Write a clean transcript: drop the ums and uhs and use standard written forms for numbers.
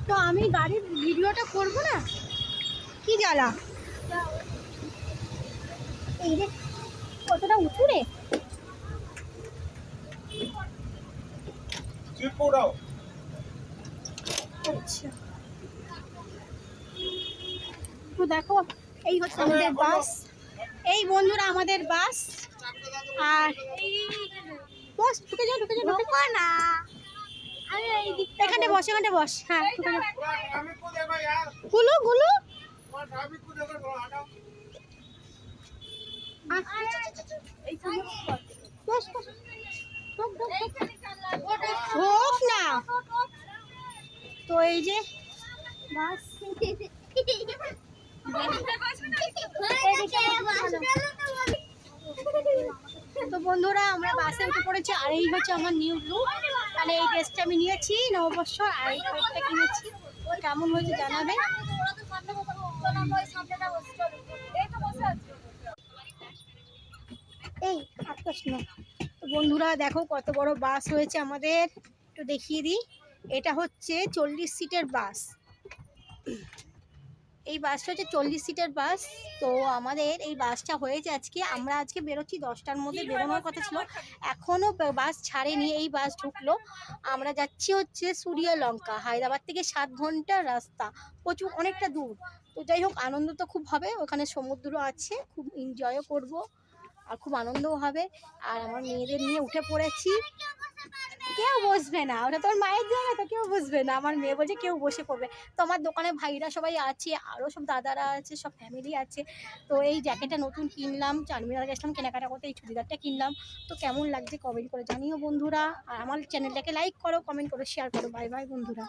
তো আমি গাড়ির ভিডিওটা করব না, কি জ্বালা। এই রে কতটা উঁচু রে। আচ্ছা তো দেখো এই হচ্ছে আমাদের বাস, এই বন্ধুরা আমাদের বাস। আর বস ঢুকে যাও ঢুকে যাও ঢুকে না, এখানে বস এখানে বস। হ্যাঁ ঢুকে যাও। গুলু গুলু বস বস হোক না। তো এই যে বাস, তো বন্ধুরা আমরা বাসে উঠে পড়েছি। আর এই হচ্ছে আমার নিউ লুক, মানে এই ড্রেসটা আমি নিয়েছি নববর্ষর, আর এই কোটটা কিনেছি। কেমন হয়েছে জানাবে। এই আকাশ না। তো বন্ধুরা দেখো কত বড় বাস হয়েছে আমাদের, একটু দেখিয়ে দিই। এটা হচ্ছে 40 সিটের বাস। এই বাসটা হচ্ছে 40 সিটের বাস। তো আমাদের এই বাসটা হয়েছে আজকে, আমরা আজকে বেরোচ্ছি 10টার মধ্যে বেরোনোর কথা ছিল, এখনও বাস ছাড়েনি। এই বাস ঢুকলো। আমরা যাচ্ছি হচ্ছে সূর্যলঙ্কা, হায়দ্রাবাদ থেকে 7 ঘন্টার রাস্তা, প্রচুর অনেকটা দূর। তো যাই হোক আনন্দ তো খুব হবে, ওখানে সমুদ্র আছে, খুব এনজয়ও করব আর খুব আনন্দও হবে। আর আমার মেয়েদের নিয়ে উঠে পড়েছি। কেউ বসবে না, ওটা তোর মায়ের জায়গা, তো কেউ বসবে না। আমার মেয়ে বলছে কেউ বসে পড়বে। তো আমার দোকানে ভাইরা সবাই আছে, আরও সব দাদারা আছে, সব ফ্যামিলি আছে। তো এই জ্যাকেটটা নতুন কিনলাম, চারমিনার গেছিলাম কেনাকাটা করতে, এই চুড়িদারটা কিনলাম। তো কেমন লাগছে কমেন্ট করে জানিও বন্ধুরা। আর আমার চ্যানেলটাকে লাইক করো, কমেন্ট করো, শেয়ার করো। বাই বাই বন্ধুরা।